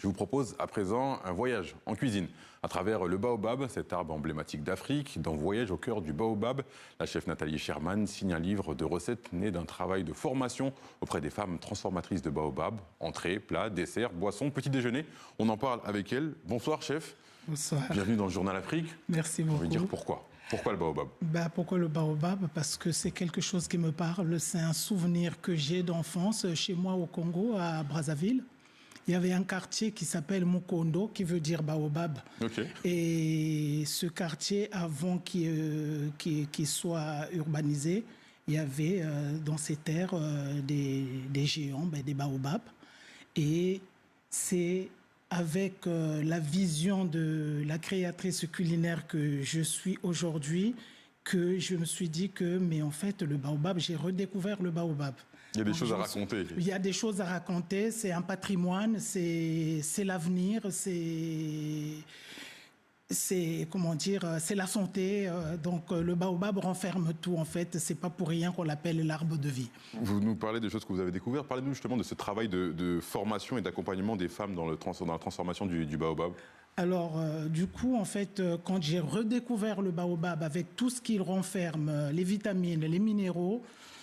Je vous propose à présent un voyage en cuisine à travers le baobab, cet arbre emblématique d'Afrique. Dans Voyage au cœur du baobab, la chef Nathalie Sherman signe un livre de recettes né d'un travail de formation auprès des femmes transformatrices de baobab. Entrées, plats, desserts, boissons, petit déjeuner. On en parle avec elle. Bonsoir chef. Bonsoir. Bienvenue dans le Journal Afrique. Merci beaucoup. Je vais dire pourquoi. Pourquoi le baobab? Pourquoi le baobab? Parce que c'est quelque chose qui me parle. C'est un souvenir que j'ai d'enfance chez moi au Congo, à Brazzaville. Il y avait un quartier qui s'appelle Mukondo, qui veut dire baobab. Okay. Et ce quartier, avant qu'il soit urbanisé, il y avait dans ces terres des géants, des baobabs. Et c'est avec la vision de la créatrice culinaire que je suis aujourd'hui que je me suis dit que, mais en fait, le baobab, j'ai redécouvert le baobab. Il y a des choses à raconter. Il y a des choses à raconter, c'est un patrimoine, c'est l'avenir, c'est comment dire, c'est la santé. Donc le baobab renferme tout en fait. C'est pas pour rien qu'on l'appelle l'arbre de vie. Vous nous parlez des choses que vous avez découvertes. Parlez-nous justement de ce travail de formation et d'accompagnement des femmes dans la transformation du baobab. Alors, du coup, en fait, quand j'ai redécouvert le baobab avec tout ce qu'il renferme, les vitamines, les minéraux,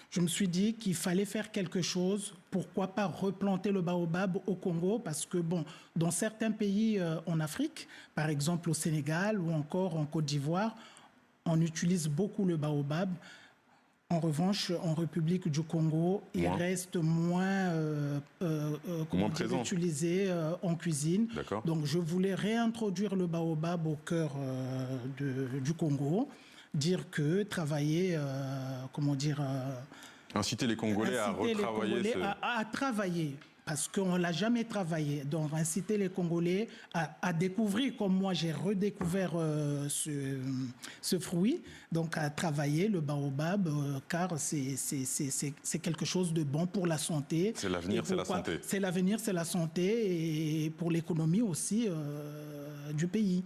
je me suis dit qu'il fallait faire quelque chose. Pourquoi pas replanter le baobab au Congo? Parce que, bon, dans certains pays en Afrique, par exemple au Sénégal ou encore en Côte d'Ivoire, on utilise beaucoup le baobab. En revanche, en République du Congo, il reste moins utilisé en cuisine. Donc, je voulais réintroduire le baobab au cœur du Congo, dire que travailler, inciter les Congolais à retravailler à travailler. Parce qu'on ne l'a jamais travaillé. Donc, inciter les Congolais à découvrir, comme moi j'ai redécouvert ce fruit, donc à travailler le baobab, car c'est quelque chose de bon pour la santé. C'est l'avenir, c'est la santé. C'est l'avenir, c'est la santé, et pour l'économie aussi du pays.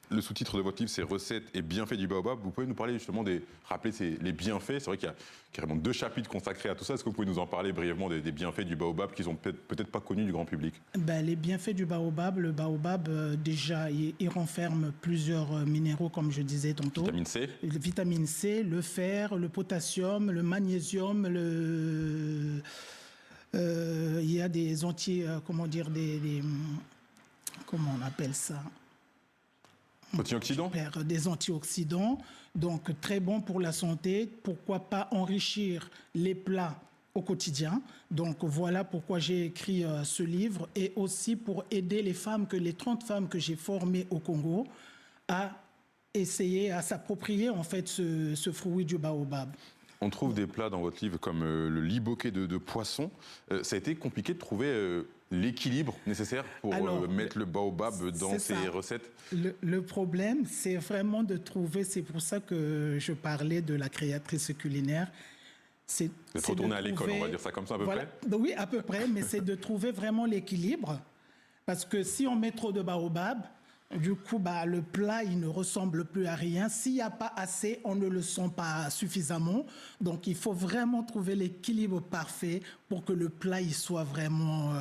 Le sous-titre de votre livre, c'est Recettes et bienfaits du baobab. Vous pouvez nous parler justement rappeler les bienfaits. C'est vrai qu'il y a carrément 2 chapitres consacrés à tout ça. Est-ce que vous pouvez nous en parler brièvement des bienfaits du baobab qui sont peut-être pas connus du grand public? Les bienfaits du baobab, le baobab, déjà, il renferme plusieurs minéraux, comme je disais tantôt. Vitamine C. Vitamine C, le fer, le potassium, le magnésium, il y a des comment on appelle ça? Antioxydants? Des antioxydants, donc très bon pour la santé. Pourquoi pas enrichir les plats au quotidien? Donc voilà pourquoi j'ai écrit ce livre, et aussi pour aider les 30 femmes que j'ai formées au Congo à essayer à s'approprier en fait ce fruit du baobab. On trouve des plats dans votre livre comme le liboquet de poisson. Ça a été compliqué de trouver l'équilibre nécessaire pour mettre le baobab dans ces recettes? Le problème, c'est vraiment de trouver, c'est pour ça que je parlais de la créatrice culinaire. C'est retourner à l'école, on va dire ça comme ça à peu près? Oui, à peu près, mais c'est de trouver vraiment l'équilibre. Parce que si on met trop de baobab, du coup, le plat, il ne ressemble plus à rien. S'il n'y a pas assez, on ne le sent pas suffisamment. Donc, il faut vraiment trouver l'équilibre parfait pour que le plat, il soit vraiment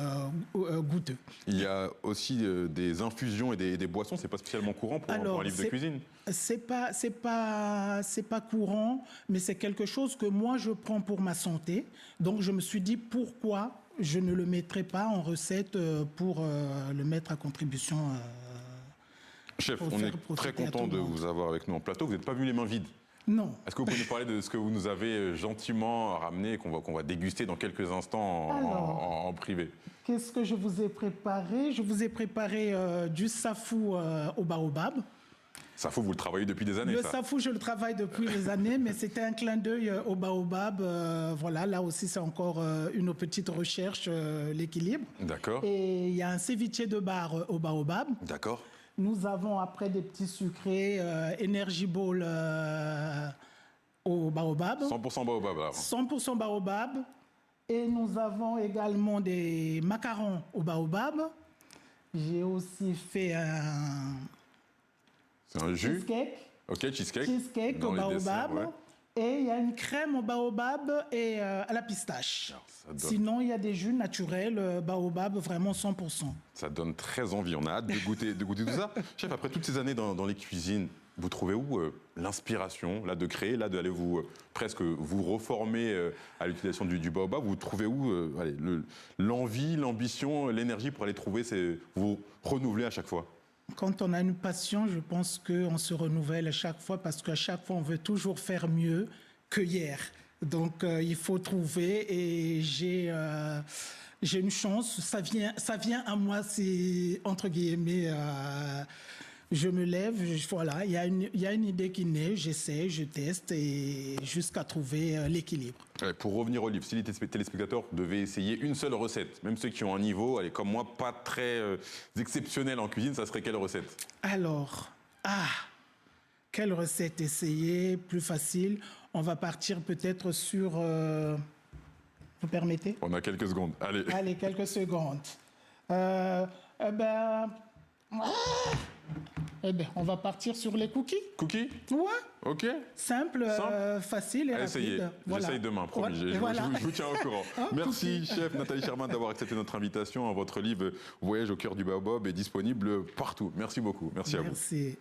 goûteux. Il y a aussi des infusions et des boissons. C'est pas spécialement courant pour un livre de cuisine? C'est pas courant, mais c'est quelque chose que moi, je prends pour ma santé. Donc, je me suis dit, pourquoi je ne le mettrais pas en recette pour le mettre à contribution Chef, on est très content de vous avoir avec nous en plateau. Vous n'êtes pas venu les mains vides? Non. Est-ce que vous pouvez nous parler de ce que vous nous avez gentiment ramené et qu'on va déguster dans quelques instants en privé? Qu'est-ce que je vous ai préparé? Je vous ai préparé du safou au baobab. Safou, vous le travaillez depuis des années, Le safou, je le travaille depuis des années, mais c'était un clin d'œil au baobab. Voilà, là aussi, c'est encore une petite recherche, l'équilibre. D'accord. Et il y a un ceviche de bar au baobab. D'accord. Nous avons après des petits sucrés, Energy Ball au baobab. 100% baobab, alors. 100% baobab. Et nous avons également des macarons au baobab. J'ai aussi fait C'est un jus? Cheesecake. Ok, cheesecake. Cheesecake au baobab. Et il y a une crème au baobab et à la pistache. Sinon, il y a des jus naturels baobab vraiment 100%. Ça donne très envie. On a hâte de goûter tout ça. Chef, après toutes ces années dans les cuisines, vous trouvez où l'inspiration là, de créer, là, d'aller presque vous reformer à l'utilisation du baobab? Vous trouvez où l'envie, l'ambition, l'énergie pour aller trouver, vous renouveler à chaque fois? Quand on a une passion, je pense qu'on se renouvelle à chaque fois parce qu'à chaque fois, on veut toujours faire mieux que hier. Donc, il faut trouver et j'ai une chance. Ça vient à moi, c'est entre guillemets. Je me lève, voilà, il y a une idée qui naît, j'essaie, je teste et jusqu'à trouver l'équilibre. Pour revenir au livre, si les téléspectateurs devaient essayer une seule recette, même ceux qui ont un niveau, comme moi, pas très exceptionnel en cuisine, ça serait quelle recette? Alors, quelle recette essayer? Plus facile. On va partir peut-être sur... vous permettez? On a quelques secondes, allez. Allez, quelques secondes. On va partir sur les cookies. Cookies? Ouais. Ok. Simple, facile et essayez. rapide. Voilà. J'essaye demain, promis. Je vous tiens au courant. Merci, chef Nathalie Sherman, d'avoir accepté notre invitation. Votre livre Voyage au cœur du baobab est disponible partout. Merci beaucoup. Merci à vous. Merci.